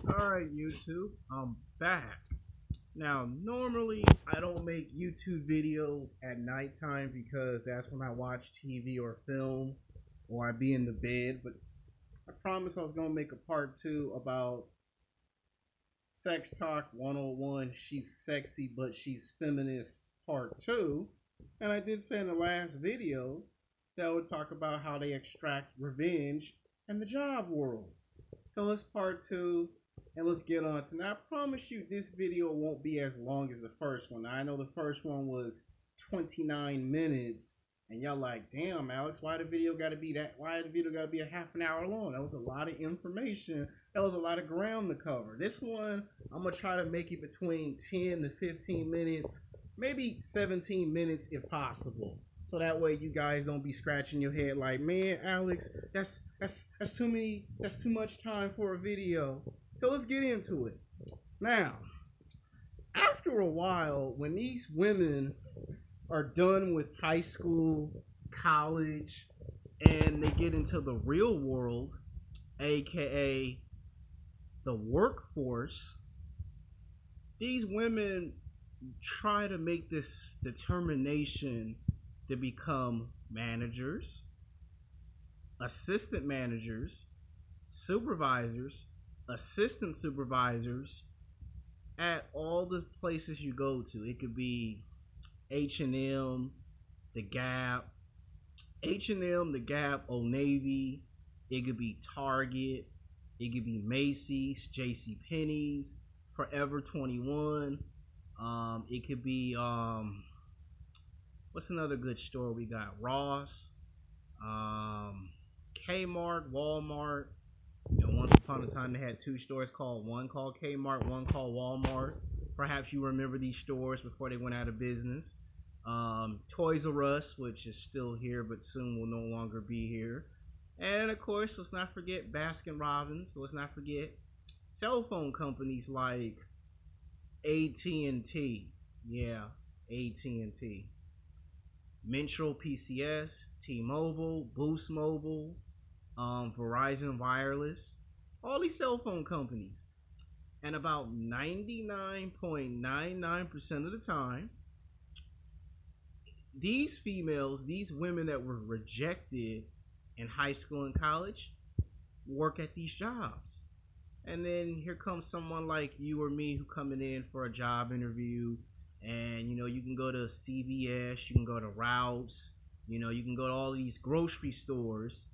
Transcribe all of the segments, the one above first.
Alright, YouTube, I'm back. Now, normally I don't make YouTube videos at nighttime because that's when I watch TV or film or I be in the bed, but I promised I was going to make a part 2 about Sex Talk 101. She's sexy, but she's feminist part 2. And I did say in the last video that I would talk about how they extract revenge in the job world. So let's part 2 and let's get on to. Now I promise you this video won't be as long as the first one. Now, I know the first one was 29 minutes and y'all like, damn Alex, why the video gotta be a half an hour long? That was a lot of information. That was a lot of ground to cover. This one, I'm gonna try to make it between 10 to 15 minutes, maybe 17 minutes if possible. So that way you guys don't be scratching your head like, man, Alex, that's too much time for a video. So let's get into it. Now, after a while, when these women are done with high school, college, and they get into the real world, aka the workforce, these women try to make this determination to become managers, assistant managers, supervisors, assistant supervisors at all the places you go to. It could be H&M, the Gap, H&M, the Gap, Old Navy. It could be Target. It could be Macy's, J.C. Penney's, Forever 21. It could be what's another good store we got? Ross, Kmart, Walmart. You know, once upon a time they had two stores one called Kmart, one called Walmart. Perhaps you remember these stores before they went out of business. Toys R Us, which is still here but soon will no longer be here. And of course, let's not forget Baskin Robbins. Let's not forget cell phone companies like AT&T. Yeah, AT&T. Mintrol PCS, T-Mobile, Boost Mobile, Verizon Wireless, all these cell phone companies. And about 99.99% of the time, these females, these women that were rejected in high school and college, work at these jobs. And then here comes someone like you or me who coming in for a job interview. And, you know, you can go to CVS, you can go to Ralph's, you know, you can go to all these grocery stores.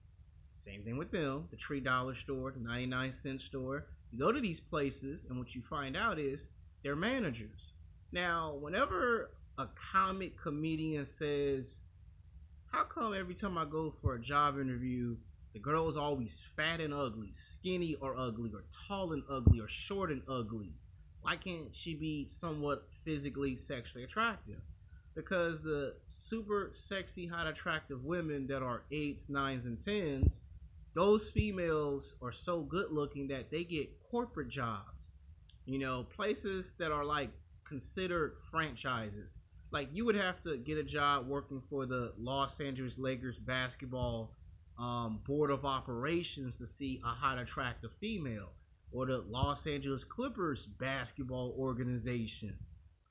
Same thing with them, the $3 store, the 99-cent store. You go to these places, and what you find out is they're managers. Now, whenever a comic comedian says, how come every time I go for a job interview, the girl is always fat and ugly, skinny or ugly, or tall and ugly, or short and ugly? Why can't she be somewhat physically, sexually attractive? Because the super sexy, hot, attractive women that are 8s, 9s, and 10s, those females are so good looking that they get corporate jobs. You know, places that are like considered franchises. Like you would have to get a job working for the Los Angeles Lakers basketball board of operations to see a hot, attractive female. Or the Los Angeles Clippers basketball organization.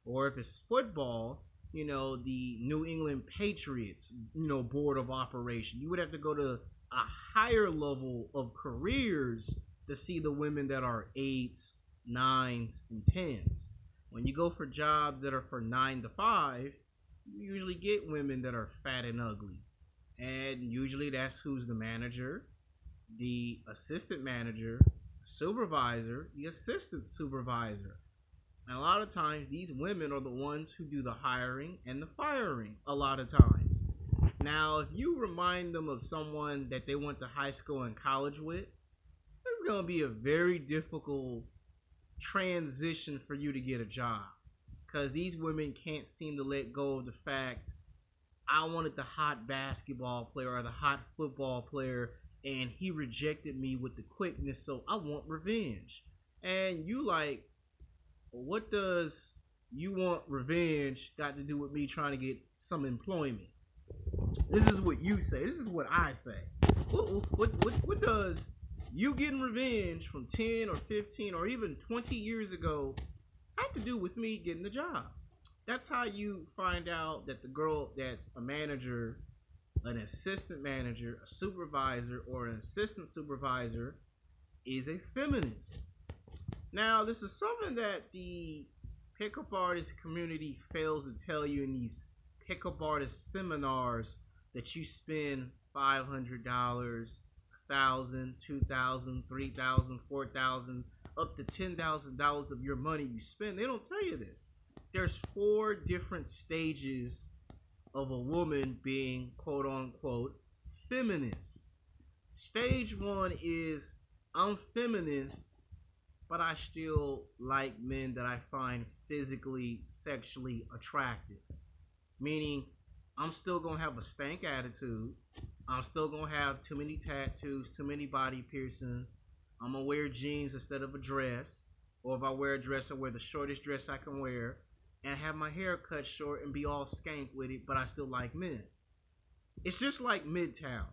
Or if it's football, you know, the New England Patriots, you know, board of operation. You would have to go to a higher level of careers to see the women that are 8s, 9s, and 10s. When you go for jobs that are for 9 to 5, you usually get women that are fat and ugly. And usually that's who's the manager, the assistant manager, supervisor, the assistant supervisor. And a lot of times these women are the ones who do the hiring and the firing a lot of times. Now, if you remind them of someone that they went to high school and college with, it's going to be a very difficult transition for you to get a job. Because these women can't seem to let go of the fact, I wanted the hot basketball player or the hot football player, and he rejected me with the quickness, so I want revenge. And you like, well, what does you want revenge got to do with me trying to get some employment? This is what you say. This is what I say. What does You getting revenge from 10 or 15 or even 20 years ago had to do with me getting the job. That's how you find out that the girl that's a manager, an assistant manager, a supervisor, or an assistant supervisor is a feminist. Now, this is something that the pickup artist community fails to tell you in these pickup artist seminars that you spend $500, $1,000, $2,000, $3,000, $4,000, up to $10,000 of your money you spend. They don't tell you this. There's 4 different stages of a woman being quote unquote feminist. Stage 1 is I'm feminist, but I still like men that I find physically, sexually attractive. Meaning, I'm still gonna have a stank attitude. I'm still gonna have too many tattoos, too many body piercings. I'm gonna wear jeans instead of a dress. Or if I wear a dress, I wear the shortest dress I can wear. And have my hair cut short and be all skank with it, but I still like men. It's just like Midtown.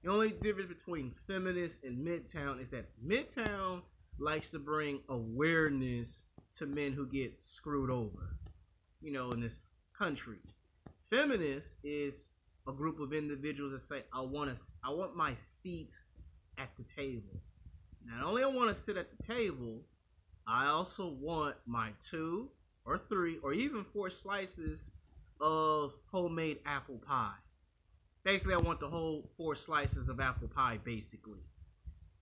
The only difference between feminist and Midtown is that Midtown likes to bring awareness to men who get screwed over, in this country. Feminist is a group of individuals that say, I want my seat at the table. Not only I want to sit at the table, I also want my 2 or 3 or even 4 slices of homemade apple pie. Basically, I want the whole 4 slices of apple pie, basically.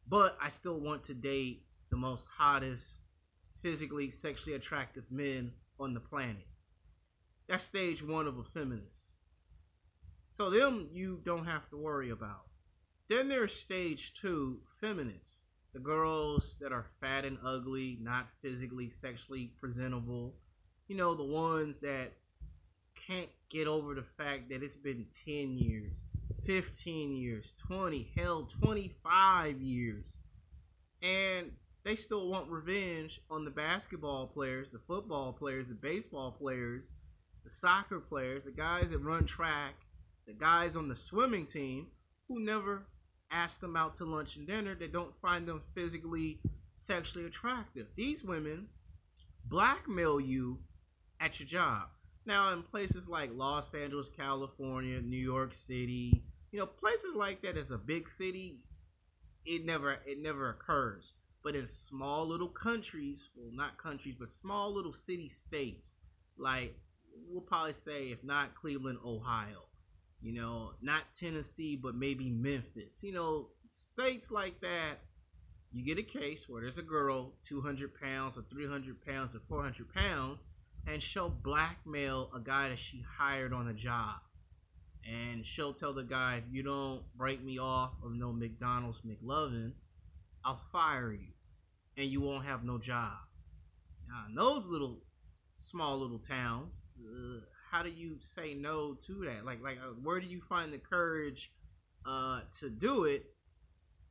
But I still want to date the most hottest, physically, sexually attractive men on the planet. That's stage 1 of a feminist. So them you don't have to worry about. Then there's stage 2 feminists. The girls that are fat and ugly, not physically, sexually presentable. The ones that can't get over the fact that it's been 10 years, 15 years, 20, hell, 25 years. And they still want revenge on the basketball players, the football players, the baseball players, the soccer players, the guys that run track, the guys on the swimming team who never ask them out to lunch and dinner, that don't find them physically, sexually attractive. These women blackmail you at your job. Now, in places like Los Angeles, California, New York City, places like that as a big city, it never occurs. But in small little countries, well, not countries, but small little city states, like we'll probably say, if not Cleveland, Ohio, not Tennessee, but maybe Memphis, states like that, you get a case where there's a girl, 200 pounds or 300 pounds or 400 pounds, and she'll blackmail a guy that she hired on a job. And she'll tell the guy, if you don't break me off of no McDonald's McLovin, I'll fire you. And you won't have no job. Now, in those small little towns, how do you say no to that? Where do you find the courage to do it,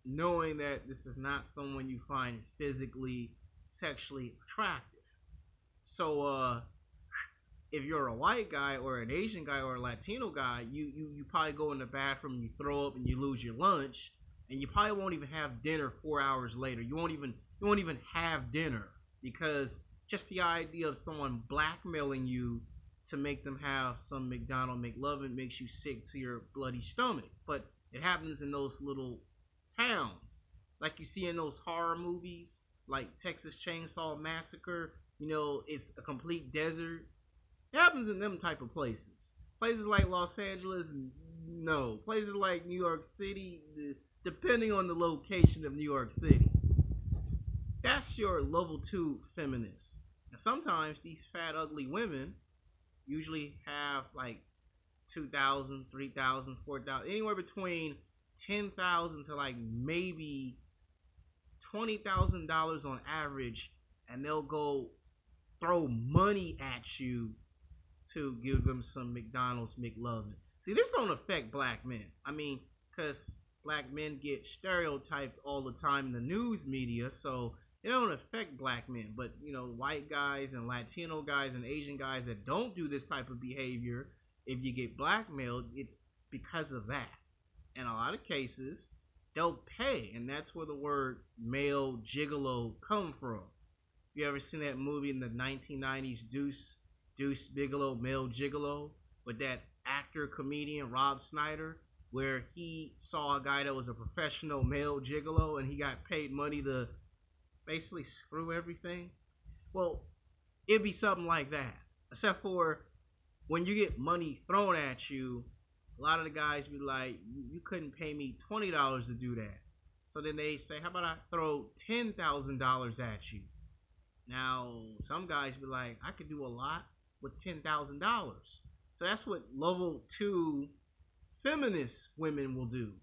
knowing that this is not someone you find physically, sexually attractive? So, if you're a white guy or an Asian guy or a Latino guy, you probably go in the bathroom, you throw up, and you lose your lunch, and you probably won't even have dinner 4 hours later. You won't even have dinner, because just the idea of someone blackmailing you to make them have some McDonald McLovin makes you sick to your bloody stomach. But it happens in those little towns, like you see in those horror movies, like Texas Chainsaw Massacre. It's a complete desert. It happens in them type of places. Places like Los Angeles, no. Places like New York City, depending on the location of New York City. That's your level 2 feminist. And sometimes these fat, ugly women usually have like 2,000, 3,000, 4,000, anywhere between 10,000 to like maybe $20,000 on average, and they'll go throw money at you to give them some McDonald's McLovin. See, this don't affect black men. Because black men get stereotyped all the time in the news media, so it don't affect black men. But, white guys and Latino guys and Asian guys that don't do this type of behavior, if you get blackmailed, it's because of that. In a lot of cases, they'll pay, and that's where the word male gigolo come from. You ever seen that movie in the 1990s, Deuce Bigelow, Male Gigolo, with that actor comedian Rob Schneider, where he saw a guy that was a professional male gigolo and he got paid money to basically screw everything? Well, it'd be something like that. Except for when you get money thrown at you, a lot of the guys be like, you couldn't pay me $20 to do that. So then they say, how about I throw $10,000 at you? Now, some guys be like, I could do a lot with $10,000. So that's what level 2 feminist women will do.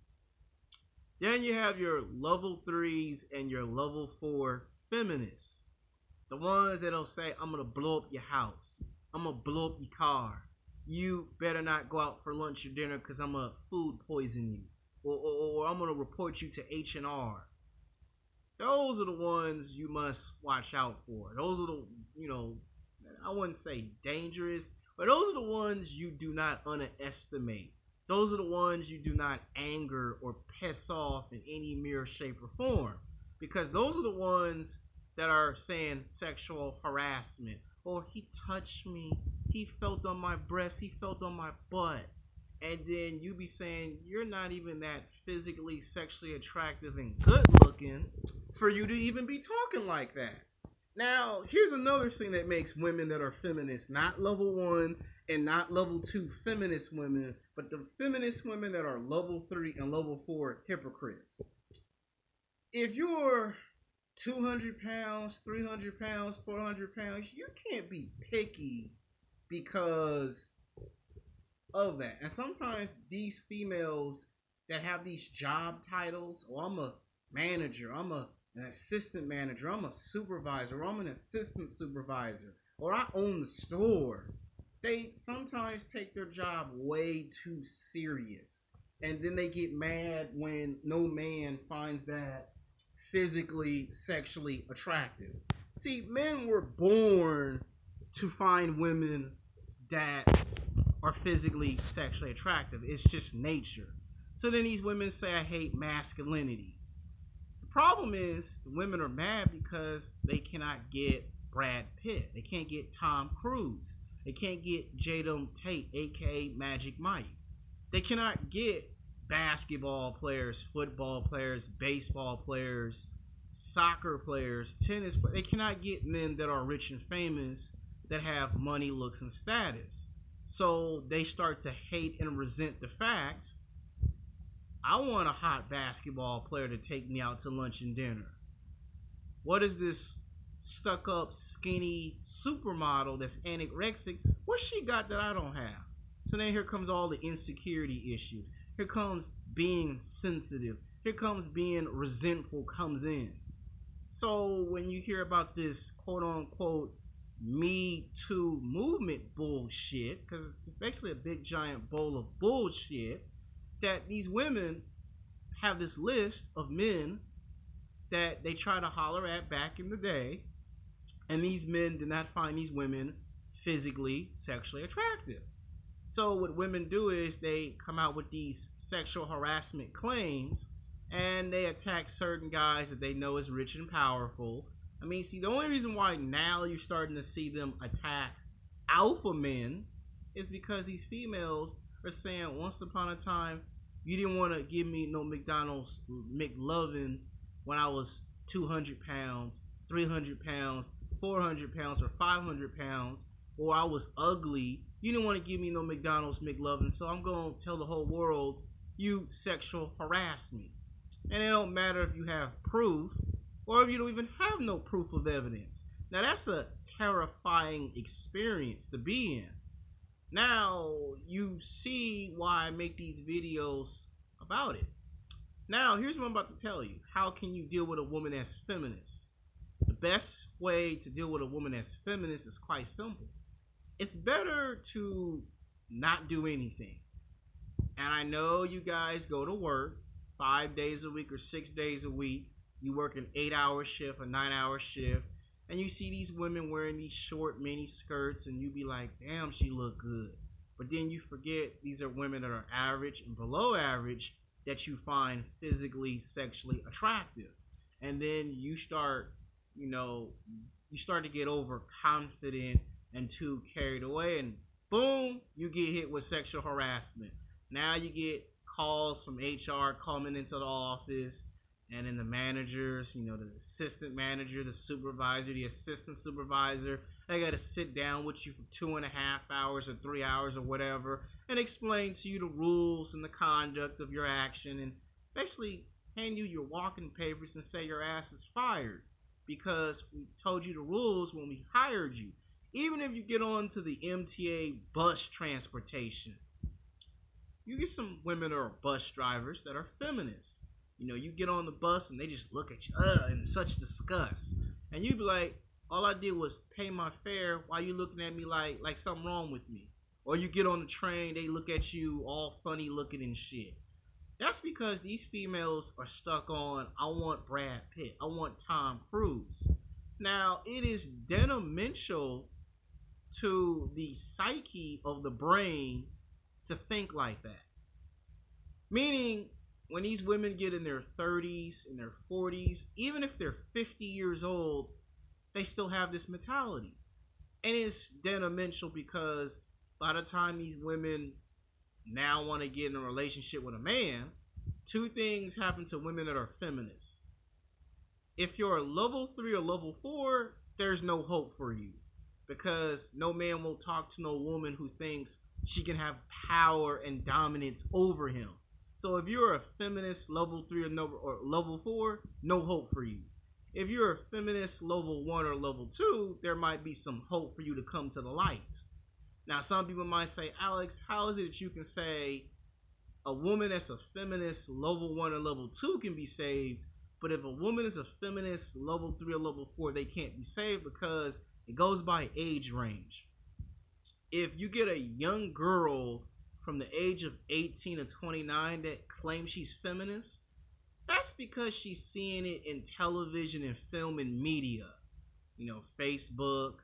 Then you have your level 3s and your level 4 feminists. The ones that'll say, I'm going to blow up your house. I'm going to blow up your car. You better not go out for lunch or dinner because I'm going to food poison you. Or I'm going to report you to H&R. Those are the ones you must watch out for. Those are the, I wouldn't say dangerous, but those are the ones you do not underestimate. Those are the ones you do not anger or piss off in any mere shape or form. Because those are the ones that are saying sexual harassment. Or he touched me, he felt on my breast, he felt on my butt. And then you be saying you're not even that physically, sexually attractive and good looking for you to even be talking like that. Now, here's another thing that makes women that are feminists, not level 1 and not level 2 feminist women, but the feminist women that are level 3 and level 4 hypocrites. If you're 200 pounds, 300 pounds, 400 pounds, you can't be picky because of that. And sometimes these females that have these job titles, oh, I'm a manager, I'm an assistant manager, I'm a supervisor, or I'm an assistant supervisor, or I own the store. They sometimes take their job way too serious. And then they get mad when no man finds that physically, sexually attractive. See, men were born to find women that are physically, sexually attractive. It's just nature. So then these women say, I hate masculinity. The problem is the women are mad because they cannot get Brad Pitt. They can't get Tom Cruise. They can't get Jadam Tate, aka Magic Mike. They cannot get basketball players, football players, baseball players, soccer players, tennis players. They cannot get men that are rich and famous that have money, looks, and status. So they start to hate and resent the fact, I want a hot basketball player to take me out to lunch and dinner. What is this stuck up, skinny supermodel that's anorexic? What she got that I don't have? So then here comes all the insecurity issues. Here comes being sensitive. Here comes being resentful comes in. So when you hear about this quote unquote Me Too movement bullshit, because it's basically a big giant bowl of bullshit, that these women have this list of men that they try to holler at back in the day, and these men did not find these women physically, sexually attractive. So what women do is they come out with these sexual harassment claims, and they attack certain guys that they know is rich and powerful. I mean, see, the only reason why now you're starting to see them attack alpha men is because these females are saying, once upon a time, you didn't want to give me no McDonald's McLovin when I was 200 pounds, 300 pounds, 400 pounds, or 500 pounds, or I was ugly. You didn't want to give me no McDonald's McLovin, so I'm going to tell the whole world you sexual harass me. And it don't matter if you have proof or if you don't even have no proof of evidence. Now that's a terrifying experience to be in. Now you see why I make these videos about it. Now here's what I'm about to tell you. How can you deal with a woman that's feminist? The best way to deal with a woman that's feminist is quite simple. It's better to not do anything. And I know you guys go to work 5 days a week or 6 days a week. You work an 8-hour shift, a 9-hour shift, and you see these women wearing these short mini skirts, and you be like, damn, she look good. But then you forget these are women that are average and below average, that you find physically, sexually attractive. And then you know, you start to get overconfident and too carried away, and boom, you get hit with sexual harassment. Now you get calls from HR coming into the office, and then the managers, the assistant manager, the supervisor, the assistant supervisor, they got to sit down with you for 2.5 hours or 3 hours or whatever and explain to you the rules and the conduct of your action, and basically hand you your walking papers and say your ass is fired because we told you the rules when we hired you. Even if you get on to the MTA bus transportation, you get some women or bus drivers that are feminists. You get on the bus and they just look at you in such disgust. And you be like, all I did was pay my fare. Why you looking at me like something wrong with me? Or you get on the train, they look at you all funny looking and shit. That's because these females are stuck on, I want Brad Pitt, I want Tom Cruise. Now, it is detrimental to the psyche of the brain to think like that. Meaning, when these women get in their 30s, in their 40s, even if they're 50 years old, they still have this mentality. And it's detrimental because by the time these women now want to get in a relationship with a man, two things happen to women that are feminists. If you're a level 3 or level 4, there's no hope for you because no man will talk to no woman who thinks she can have power and dominance over him. So if you're a feminist level 3 or level 4, no hope for you. If you're a feminist level 1 or level 2, there might be some hope for you to come to the light. Now, some people might say, Alex, how is it that you can say a woman that's a feminist level 1 or level 2 can be saved, but if a woman is a feminist level 3 or level 4, they can't be saved because it goes by age range. If you get a young girl from the age of 18 to 29 that claims she's feminist, that's because she's seeing it in television and film and media. Facebook,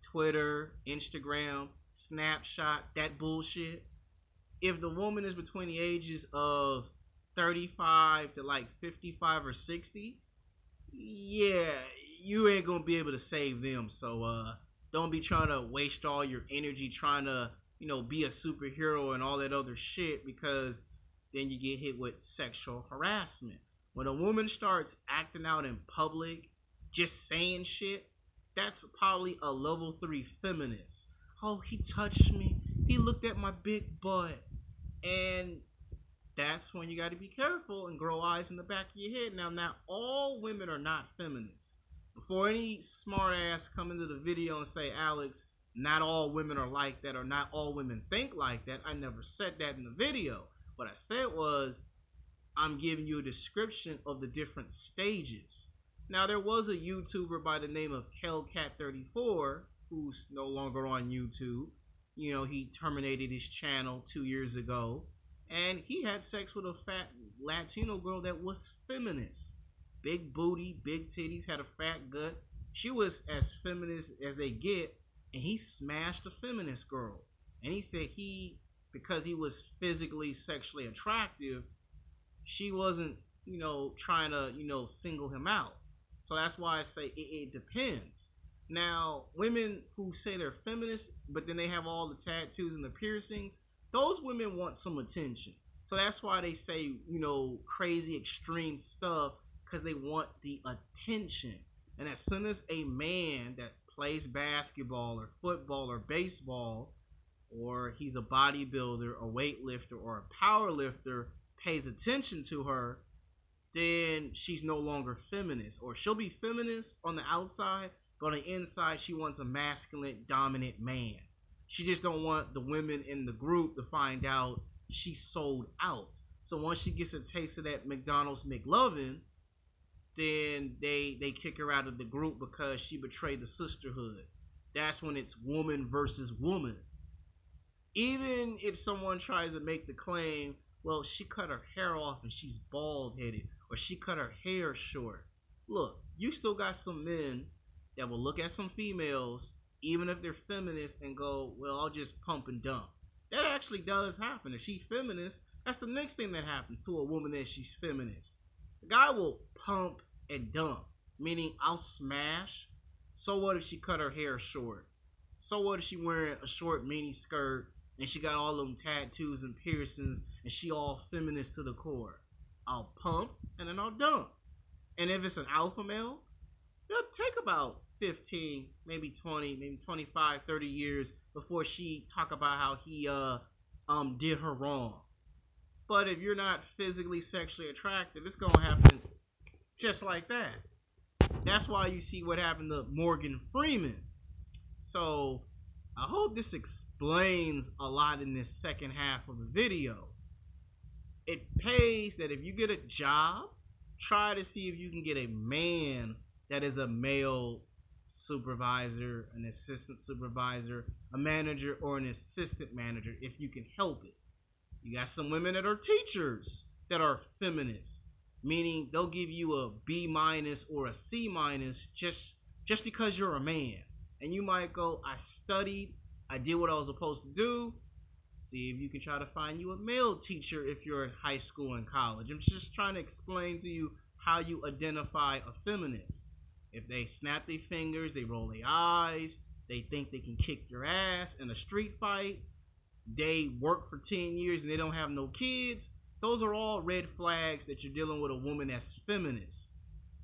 Twitter, Instagram, Snapchat, that bullshit. If the woman is between the ages of 35 to 55 or 60, yeah, you ain't gonna be able to save them. So don't be trying to waste all your energy trying to be a superhero and all that other shit, because then you get hit with sexual harassment. When a woman starts acting out in public, just saying shit, that's probably a level 3 feminist. Oh, he touched me. He looked at my big butt. And that's when you got to be careful and grow eyes in the back of your head. Now, not all women are not feminists. Before any smart ass come into the video and say, Alex, not all women are like that or not all women think like that, I never said that in the video. What I said was, I'm giving you a description of the different stages. Now, there was a YouTuber by the name of KelCat34 who's no longer on YouTube. He terminated his channel 2 years ago, and he had sex with a fat Latino girl that was feminist. Big booty, big titties, had a fat gut. She was as feminist as they get, and he smashed a feminist girl. And he said because he was physically, sexually attractive, she wasn't, trying to, single him out. So that's why I say it depends. Now, women who say they're feminists, but then they have all the tattoos and the piercings, those women want some attention. So that's why they say, crazy extreme stuff, because they want the attention. And as soon as a man that plays basketball or football or baseball, or he's a bodybuilder, a weightlifter, or a power lifter, pays attention to her, then she's no longer feminist. Or she'll be feminist on the outside, but on the inside, she wants a masculine, dominant man. She just don't want the women in the group to find out she's sold out. So once she gets a taste of that McDonald's McLovin, then they kick her out of the group because she betrayed the sisterhood. That's when it's woman versus woman. Even if someone tries to make the claim, well, she cut her hair off and she's bald-headed, or she cut her hair short. Look, you still got some men that will look at some females, even if they're feminists, and go, well, I'll just pump and dump. That actually does happen. If she's feminist, That's the next thing that happens to a woman that she's feminist. The guy will pump and dump, meaning I'll smash. So what if she cut her hair short? So what if she wearing a short mini skirt and she got all them tattoos and piercings and she all feminist to the core? I'll pump and then I'll dump. And if it's an alpha male, it'll take about 15, maybe 20, maybe 25, 30 years before she talk about how he did her wrong. But if you're not physically sexually attractive, it's gonna happen just like that. That's why you see what happened to Morgan Freeman. So I hope this explains a lot in this second half of the video. It pays that if you get a job, try to see if you can get a man that is a male supervisor, an assistant supervisor, a manager, or an assistant manager if you can help it. You got some women that are teachers that are feminists, meaning they'll give you a B minus or a C minus just because you're a man. And you might go, I studied, I did what I was supposed to do. See if you can try to find you a male teacher if you're in high school and college. I'm just trying to explain to you how you identify a feminist. If they snap their fingers, they roll their eyes, they think they can kick your ass in a street fight, they work for 10 years and they don't have no kids, those are all red flags that you're dealing with a woman that's feminist.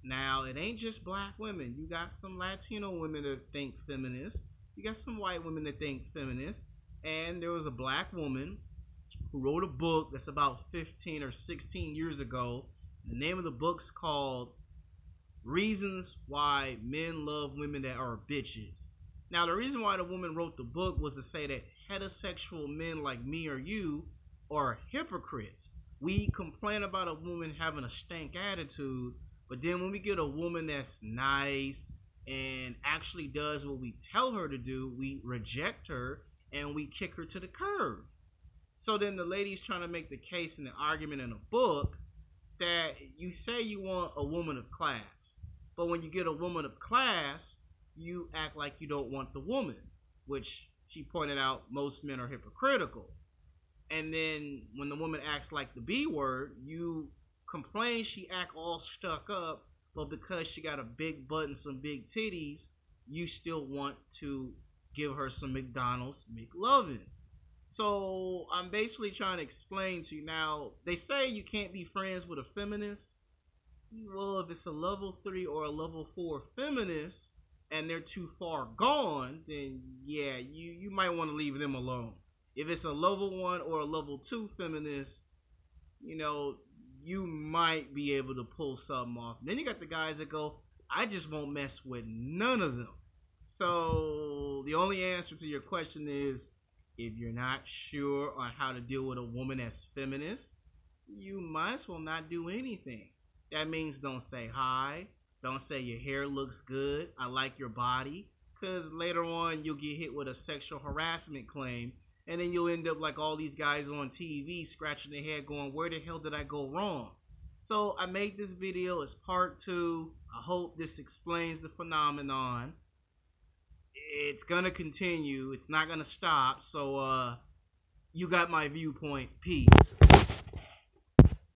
Now, it ain't just black women. You got some Latino women that think feminist. You got some white women that think feminist. And there was a black woman who wrote a book that's about 15 or 16 years ago. The name of the book's called Reasons Why Men Love Women That Are Bitches. Now, the reason why the woman wrote the book was to say that heterosexual men like me or you are hypocrites. We complain about a woman having a stank attitude, but then when we get a woman that's nice and actually does what we tell her to do, we reject her and we kick her to the curb. So then the lady's trying to make the case in the argument in a book that you say you want a woman of class, but when you get a woman of class, you act like you don't want the woman, which she pointed out most men are hypocritical. And then when the woman acts like the B word, you complain she act all stuck up, but because she got a big butt and some big titties, you still want to give her some McDonald's McLovin. So I'm basically trying to explain to you now, they say you can't be friends with a feminist. Well, if it's a level 3 or a level 4 feminist and they're too far gone, then yeah, you might want to leave them alone. If it's a level 1 or a level 2 feminist, you know, you might be able to pull something off. Then you got the guys that go, I just won't mess with none of them. So the only answer to your question is, if you're not sure on how to deal with a woman that's feminist, you might as well not do anything. That means don't say hi, don't say your hair looks good, I like your body, because later on you'll get hit with a sexual harassment claim, and then you'll end up like all these guys on TV scratching their head going, where the hell did I go wrong? So I made this video as part 2. I hope this explains the phenomenon. It's gonna continue, it's not gonna stop, so you got my viewpoint. Peace.